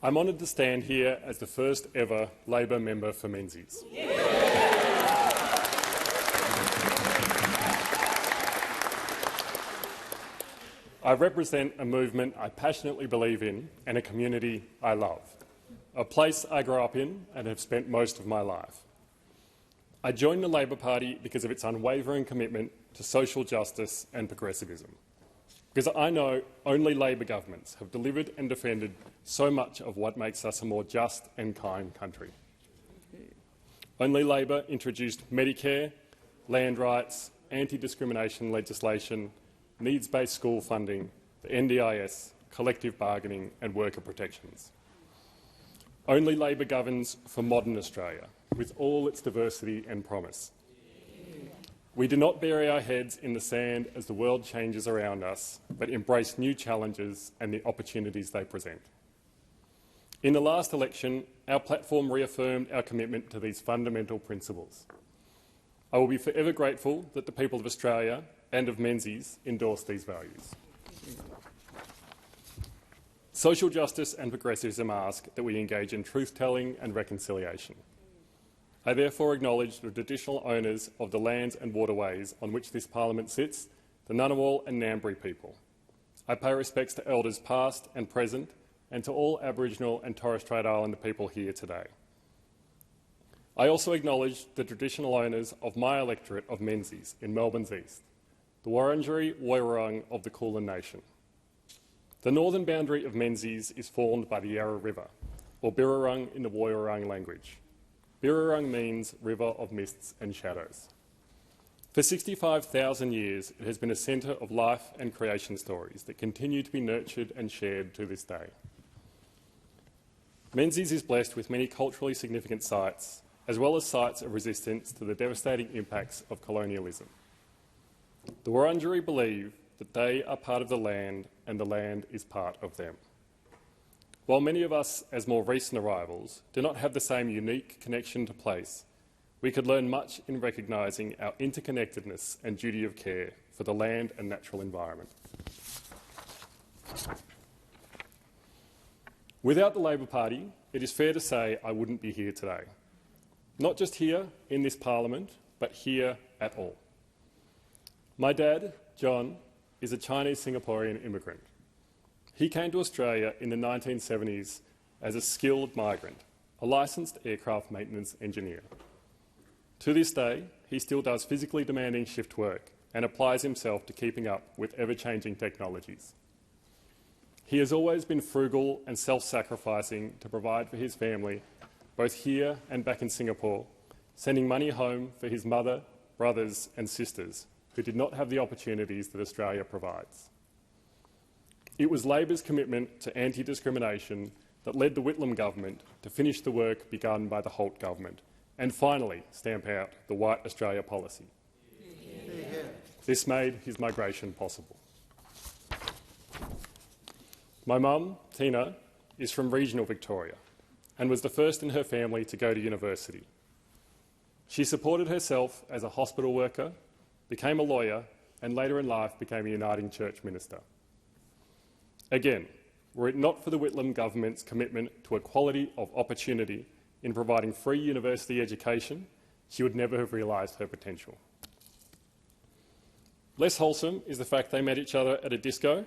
I'm honoured to stand here as the first ever Labor member for Menzies. I represent a movement I passionately believe in and a community I love, a place I grew up in and have spent most of my life. I joined the Labor Party because of its unwavering commitment to social justice and progressivism, because I know only Labor governments have delivered and defended so much of what makes us a more just and kind country. Only Labor introduced Medicare, land rights, anti-discrimination legislation, needs-based school funding, the NDIS, collective bargaining and worker protections. Only Labor governs for modern Australia, with all its diversity and promise. We do not bury our heads in the sand as the world changes around us, but embrace new challenges and the opportunities they present. In the last election, our platform reaffirmed our commitment to these fundamental principles. I will be forever grateful that the people of Australia and of Menzies endorse these values. Social justice and progressivism ask that we engage in truth-telling and reconciliation. I therefore acknowledge the traditional owners of the lands and waterways on which this parliament sits, the Ngunnawal and Ngambri people. I pay respects to elders past and present and to all Aboriginal and Torres Strait Islander people here today. I also acknowledge the traditional owners of my electorate of Menzies in Melbourne's east, the Wurundjeri Woiwurrung of the Kulin Nation. The northern boundary of Menzies is formed by the Yarra River, or Birrarung in the Woiwurrung language. Birrarung means river of mists and shadows. For 65,000 years, it has been a centre of life and creation stories that continue to be nurtured and shared to this day. Menzies is blessed with many culturally significant sites, as well as sites of resistance to the devastating impacts of colonialism. The Wurundjeri believe that they are part of the land and the land is part of them. While many of us, as more recent arrivals, do not have the same unique connection to place, we could learn much in recognising our interconnectedness and duty of care for the land and natural environment. Without the Labor Party, it is fair to say I wouldn't be here today. Not just here in this parliament, but here at all. My dad, John, is a Chinese Singaporean immigrant. He came to Australia in the 1970s as a skilled migrant, a licensed aircraft maintenance engineer. To this day, he still does physically demanding shift work and applies himself to keeping up with ever-changing technologies. He has always been frugal and self-sacrificing to provide for his family, both here and back in Singapore, sending money home for his mother, brothers and sisters who did not have the opportunities that Australia provides. It was Labor's commitment to anti-discrimination that led the Whitlam government to finish the work begun by the Holt government and finally stamp out the White Australia policy. Yeah. This made his migration possible. My mum, Tina, is from regional Victoria and was the first in her family to go to university. She supported herself as a hospital worker, became a lawyer and later in life became a Uniting Church minister. Again, were it not for the Whitlam government's commitment to equality of opportunity in providing free university education, she would never have realised her potential. Less wholesome is the fact they met each other at a disco.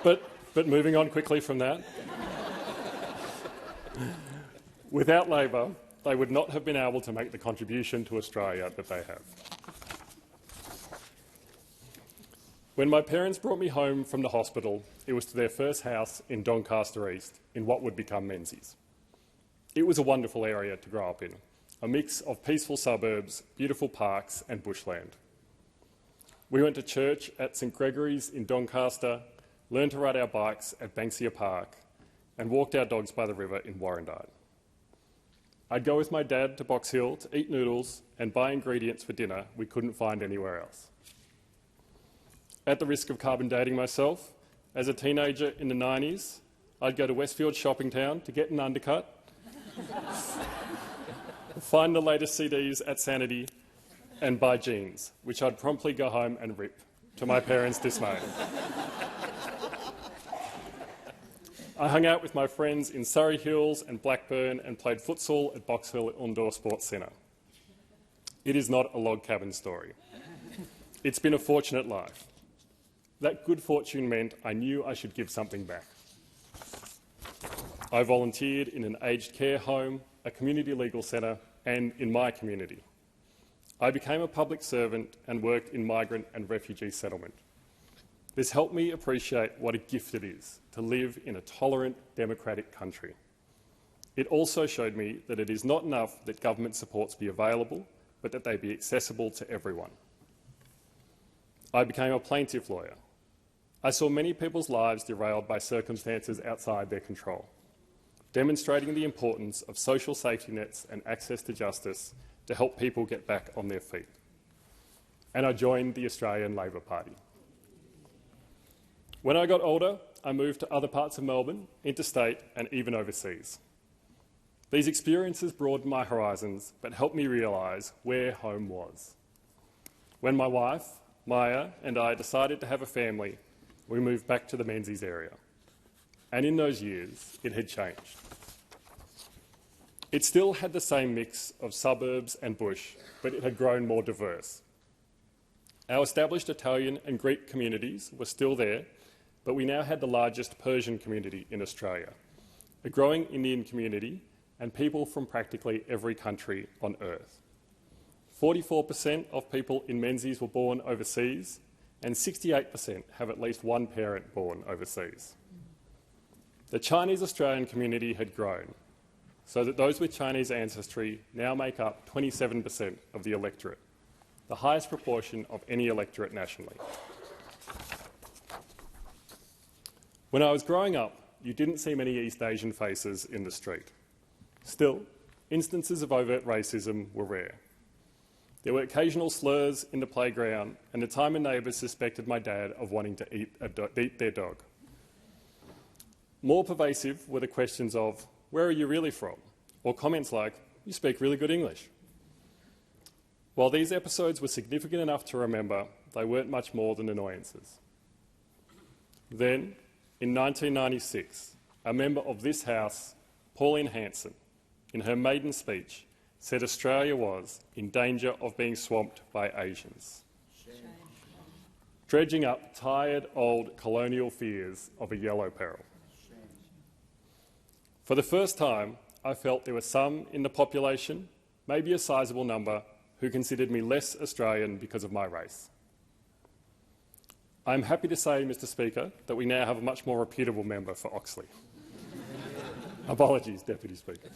but moving on quickly from that, without Labor, they would not have been able to make the contribution to Australia that they have. When my parents brought me home from the hospital, it was to their first house in Doncaster East, in what would become Menzies. It was a wonderful area to grow up in, a mix of peaceful suburbs, beautiful parks and bushland. We went to church at St Gregory's in Doncaster, learned to ride our bikes at Banksia Park and walked our dogs by the river in Warrandyte. I'd go with my dad to Box Hill to eat noodles and buy ingredients for dinner we couldn't find anywhere else. At the risk of carbon dating myself, as a teenager in the 90s, I'd go to Westfield Shopping Town to get an undercut, find the latest CDs at Sanity and buy jeans, which I'd promptly go home and rip, to my parents' dismay. I hung out with my friends in Surrey Hills and Blackburn and played futsal at Box Hill Indoor Sports Centre. It is not a log cabin story. It's been a fortunate life. That good fortune meant I knew I should give something back. I volunteered in an aged care home, a community legal centre, and in my community. I became a public servant and worked in migrant and refugee settlement. This helped me appreciate what a gift it is to live in a tolerant, democratic country. It also showed me that it is not enough that government supports be available, but that they be accessible to everyone. I became a plaintiff lawyer. I saw many people's lives derailed by circumstances outside their control, demonstrating the importance of social safety nets and access to justice to help people get back on their feet. And I joined the Australian Labor Party. When I got older, I moved to other parts of Melbourne, interstate and even overseas. These experiences broadened my horizons but helped me realise where home was. When my wife, Maya, and I decided to have a family, we moved back to the Menzies area. And in those years, it had changed. It still had the same mix of suburbs and bush, but it had grown more diverse. Our established Italian and Greek communities were still there, but we now had the largest Persian community in Australia, a growing Indian community, and people from practically every country on earth. 44% of people in Menzies were born overseas, and 68% have at least one parent born overseas. The Chinese Australian community had grown, so that those with Chinese ancestry now make up 27% of the electorate, the highest proportion of any electorate nationally. When I was growing up, you didn't see many East Asian faces in the street. Still, instances of overt racism were rare. There were occasional slurs in the playground, and the time a neighbour suspected my dad of wanting to eat their dog. More pervasive were the questions of, "Where are you really from?" or comments like, "You speak really good English." While these episodes were significant enough to remember, they weren't much more than annoyances. Then, in 1996, a member of this House, Pauline Hanson, in her maiden speech, said Australia was in danger of being swamped by Asians, dredging up tired old colonial fears of a yellow peril. For the first time, I felt there were some in the population, maybe a sizable number, who considered me less Australian because of my race. I am happy to say, Mr Speaker, that we now have a much more reputable member for Oxley. Apologies, Deputy Speaker.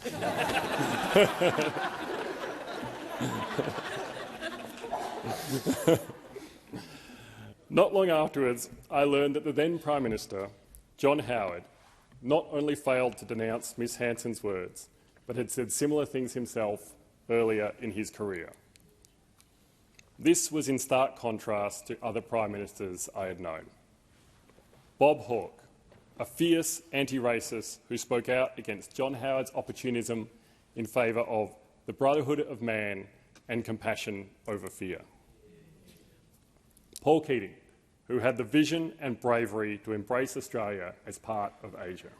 Not long afterwards, I learned that the then Prime Minister, John Howard, not only failed to denounce Miss Hanson's words, but had said similar things himself earlier in his career. This was in stark contrast to other Prime Ministers I had known. Bob Hawke, a fierce anti-racist who spoke out against John Howard's opportunism in favour of the brotherhood of man and compassion over fear. Paul Keating, who had the vision and bravery to embrace Australia as part of Asia.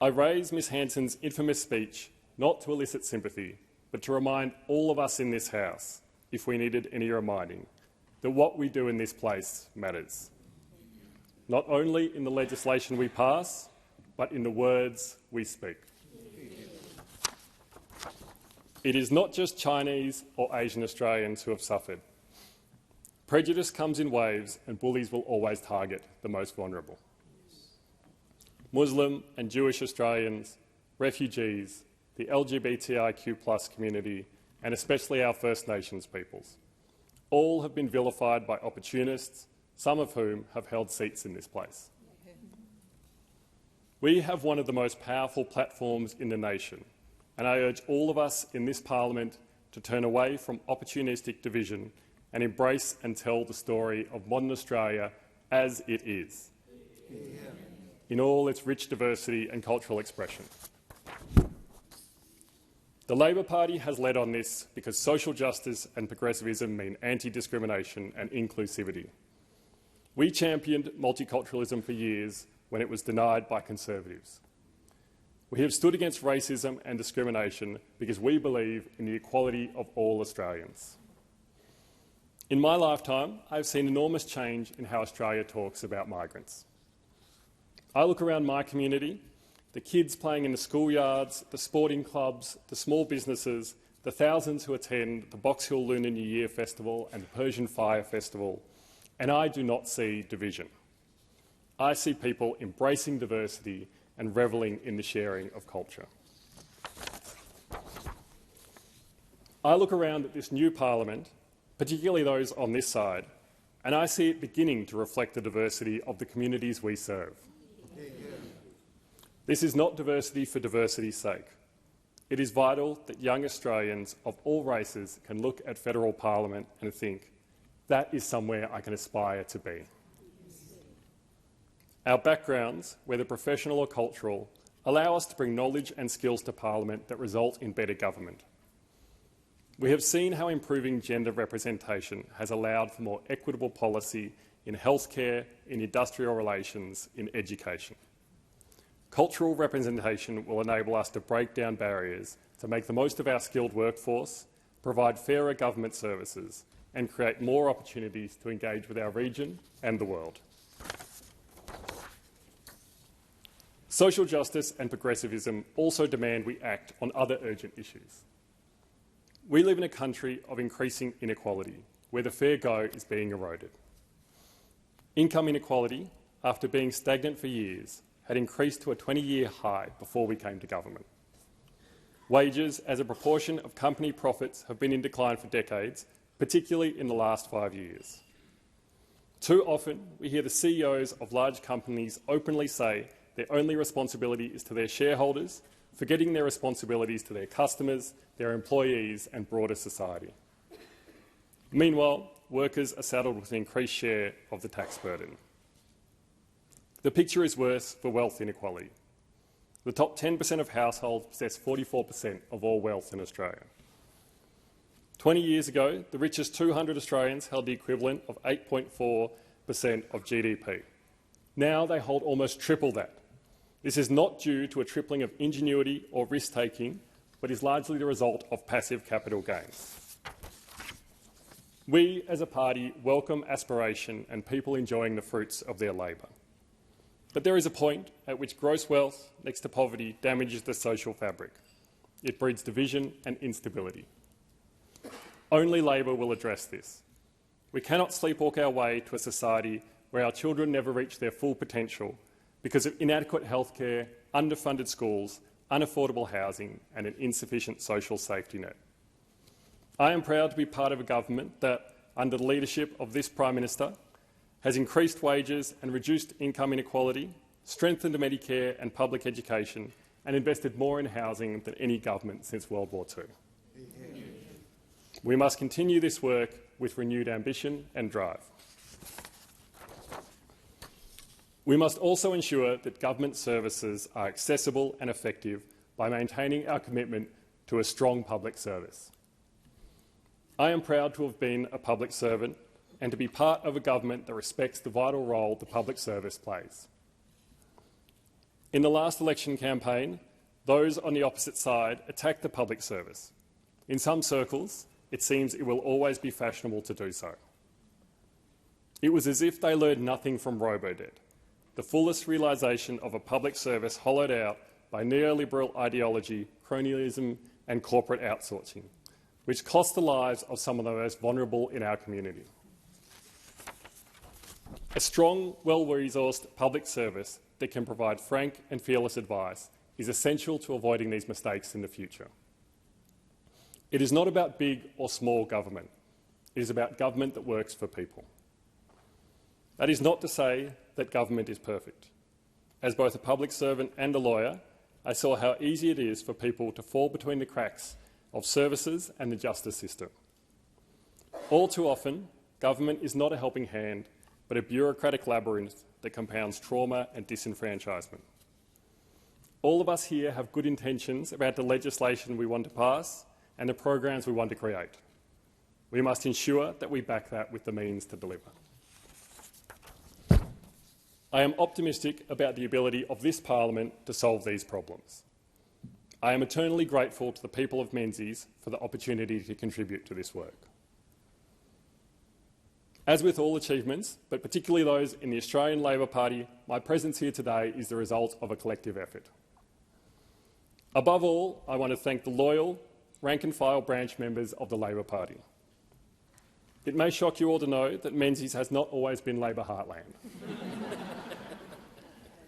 I raise Miss Hanson's infamous speech not to elicit sympathy, but to remind all of us in this House, if we needed any reminding, that what we do in this place matters. Not only in the legislation we pass, but in the words we speak. It is not just Chinese or Asian Australians who have suffered. Prejudice comes in waves, and bullies will always target the most vulnerable. Muslim and Jewish Australians, refugees, the LGBTIQ+ community, and especially our First Nations peoples, all have been vilified by opportunists, some of whom have held seats in this place. We have one of the most powerful platforms in the nation, and I urge all of us in this parliament to turn away from opportunistic division and embrace and tell the story of modern Australia as it is, in all its rich diversity and cultural expression. The Labor Party has led on this because social justice and progressivism mean anti-discrimination and inclusivity. We championed multiculturalism for years, when it was denied by Conservatives. We have stood against racism and discrimination because we believe in the equality of all Australians. In my lifetime, I've seen enormous change in how Australia talks about migrants. I look around my community, the kids playing in the schoolyards, the sporting clubs, the small businesses, the thousands who attend the Box Hill Lunar New Year Festival and the Persian Fire Festival, and I do not see division. I see people embracing diversity and revelling in the sharing of culture. I look around at this new parliament, particularly those on this side, and I see it beginning to reflect the diversity of the communities we serve. This is not diversity for diversity's sake. It is vital that young Australians of all races can look at federal parliament and think, that is somewhere I can aspire to be. Our backgrounds, whether professional or cultural, allow us to bring knowledge and skills to parliament that result in better government. We have seen how improving gender representation has allowed for more equitable policy in healthcare, in industrial relations, in education. Cultural representation will enable us to break down barriers, to make the most of our skilled workforce, provide fairer government services, and create more opportunities to engage with our region and the world. Social justice and progressivism also demand we act on other urgent issues. We live in a country of increasing inequality, where the fair go is being eroded. Income inequality, after being stagnant for years, had increased to a 20-year high before we came to government. Wages as a proportion of company profits have been in decline for decades, particularly in the last 5 years. Too often, we hear the CEOs of large companies openly say their only responsibility is to their shareholders, forgetting their responsibilities to their customers, their employees and broader society. Meanwhile, workers are saddled with an increased share of the tax burden. The picture is worse for wealth inequality. The top 10% of households possess 44% of all wealth in Australia. 20 years ago, the richest 200 Australians held the equivalent of 8.4% of GDP. Now they hold almost triple that. This is not due to a tripling of ingenuity or risk-taking, but is largely the result of passive capital gains. We, as a party, welcome aspiration and people enjoying the fruits of their labour. But there is a point at which gross wealth, next to poverty, damages the social fabric. It breeds division and instability. Only Labor will address this. We cannot sleepwalk our way to a society where our children never reach their full potential because of inadequate healthcare, underfunded schools, unaffordable housing and an insufficient social safety net. I am proud to be part of a government that, under the leadership of this Prime Minister, has increased wages and reduced income inequality, strengthened Medicare and public education, and invested more in housing than any government since World War II. We must continue this work with renewed ambition and drive. We must also ensure that government services are accessible and effective by maintaining our commitment to a strong public service. I am proud to have been a public servant and to be part of a government that respects the vital role the public service plays. In the last election campaign, those on the opposite side attacked the public service. In some circles, it seems it will always be fashionable to do so. It was as if they learned nothing from robo-debt, the fullest realisation of a public service hollowed out by neoliberal ideology, cronyism and corporate outsourcing, which cost the lives of some of the most vulnerable in our community. A strong, well-resourced public service that can provide frank and fearless advice is essential to avoiding these mistakes in the future. It is not about big or small government. It is about government that works for people. That is not to say that government is perfect. As both a public servant and a lawyer, I saw how easy it is for people to fall between the cracks of services and the justice system. All too often, government is not a helping hand, but a bureaucratic labyrinth that compounds trauma and disenfranchisement. All of us here have good intentions about the legislation we want to pass and the programs we want to create. We must ensure that we back that with the means to deliver. I am optimistic about the ability of this parliament to solve these problems. I am eternally grateful to the people of Menzies for the opportunity to contribute to this work. As with all achievements, but particularly those in the Australian Labor Party, my presence here today is the result of a collective effort. Above all, I want to thank the loyal, rank-and-file branch members of the Labor Party. It may shock you all to know that Menzies has not always been Labor heartland.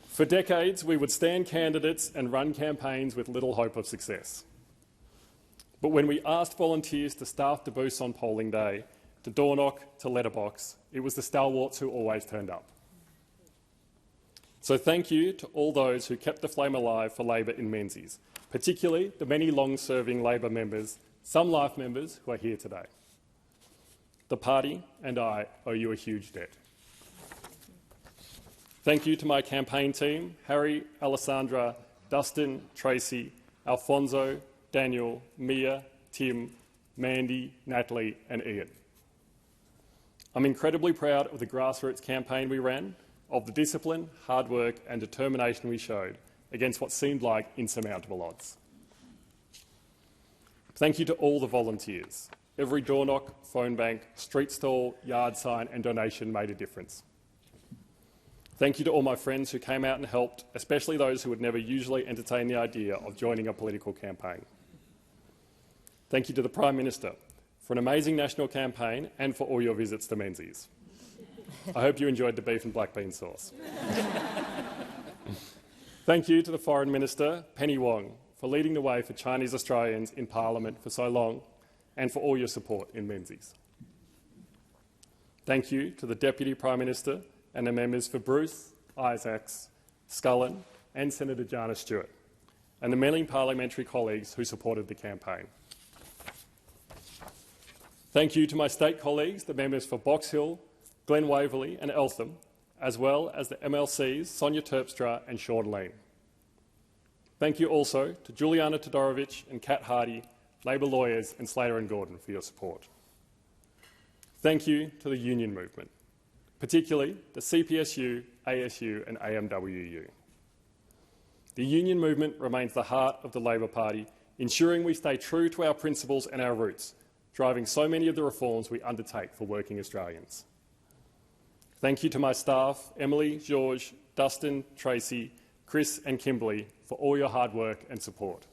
For decades, we would stand candidates and run campaigns with little hope of success. But when we asked volunteers to staff the booths on polling day, to door knock, to letterbox, it was the stalwarts who always turned up. So thank you to all those who kept the flame alive for Labor in Menzies, particularly the many long-serving Labor members, some life members who are here today. The party and I owe you a huge debt. Thank you to my campaign team, Harry, Alessandra, Dustin, Tracy, Alfonso, Daniel, Mia, Tim, Mandy, Natalie and Ian. I'm incredibly proud of the grassroots campaign we ran, of the discipline, hard work and determination we showed against what seemed like insurmountable odds. Thank you to all the volunteers. Every door knock, phone bank, street stall, yard sign and donation made a difference. Thank you to all my friends who came out and helped, especially those who would never usually entertain the idea of joining a political campaign. Thank you to the Prime Minister for an amazing national campaign and for all your visits to Menzies. I hope you enjoyed the beef and black bean sauce. Thank you to the Foreign Minister, Penny Wong, for leading the way for Chinese Australians in Parliament for so long and for all your support in Menzies. Thank you to the Deputy Prime Minister and the members for Bruce, Isaacs, Scullin and Senator Jana Stewart, and the many parliamentary colleagues who supported the campaign. Thank you to my state colleagues, the members for Box Hill, Glen Waverley and Eltham, as well as the MLCs Sonia Terpstra and Sean Lean. Thank you also to Juliana Todorovic and Kat Hardy, Labor lawyers and Slater and Gordon for your support. Thank you to the union movement, particularly the CPSU, ASU and AMWU. The union movement remains the heart of the Labor Party, ensuring we stay true to our principles and our roots, driving so many of the reforms we undertake for working Australians. Thank you to my staff, Emily, George, Dustin, Tracy, Chris and Kimberly, for all your hard work and support.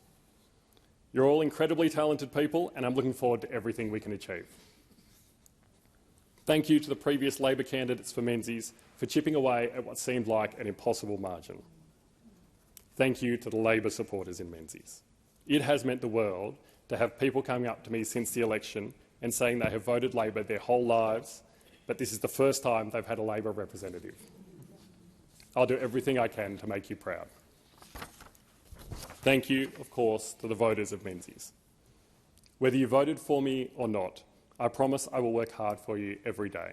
You're all incredibly talented people and I'm looking forward to everything we can achieve. Thank you to the previous Labor candidates for Menzies for chipping away at what seemed like an impossible margin. Thank you to the Labor supporters in Menzies. It has meant the world to have people coming up to me since the election and saying they have voted Labor their whole lives, but this is the first time they've had a Labor representative. I'll do everything I can to make you proud. Thank you, of course, to the voters of Menzies. Whether you voted for me or not, I promise I will work hard for you every day.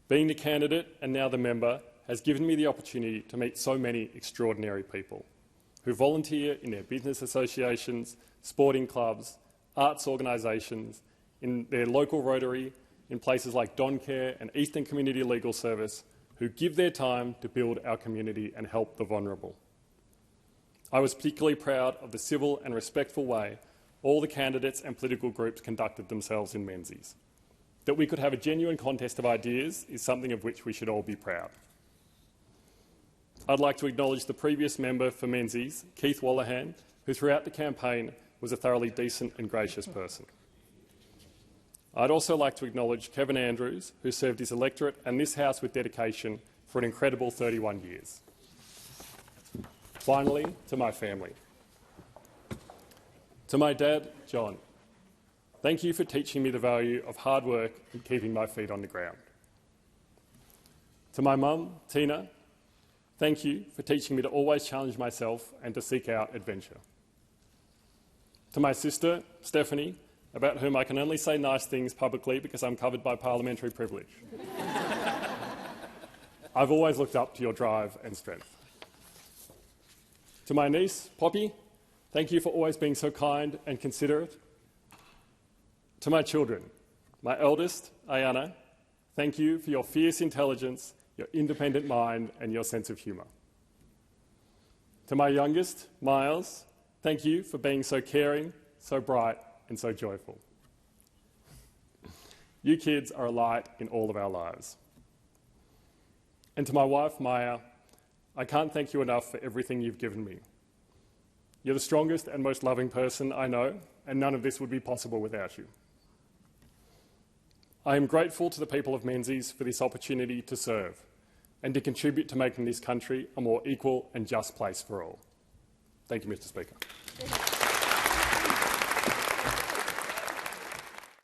Being the candidate and now the member has given me the opportunity to meet so many extraordinary people who volunteer in their business associations, sporting clubs, arts organisations, in their local Rotary, in places like Doncare and Eastern Community Legal Service, who give their time to build our community and help the vulnerable. I was particularly proud of the civil and respectful way all the candidates and political groups conducted themselves in Menzies. That we could have a genuine contest of ideas is something of which we should all be proud. I'd like to acknowledge the previous member for Menzies, Keith Wallahan, who throughout the campaign was a thoroughly decent and gracious person. I'd also like to acknowledge Kevin Andrews, who served his electorate and this House with dedication for an incredible 31 years. Finally, to my family. To my dad, John, thank you for teaching me the value of hard work and keeping my feet on the ground. To my mum, Tina, thank you for teaching me to always challenge myself and to seek out adventure. To my sister, Stephanie, about whom I can only say nice things publicly because I'm covered by parliamentary privilege. I've always looked up to your drive and strength. To my niece, Poppy, thank you for always being so kind and considerate. To my children, my eldest, Ayana, thank you for your fierce intelligence, your independent mind and your sense of humour. To my youngest, Miles, thank you for being so caring, so bright and so joyful. You kids are a light in all of our lives. And to my wife, Maya, I can't thank you enough for everything you've given me. You're the strongest and most loving person I know, and none of this would be possible without you. I am grateful to the people of Menzies for this opportunity to serve and to contribute to making this country a more equal and just place for all. Thank you, Mr. Speaker.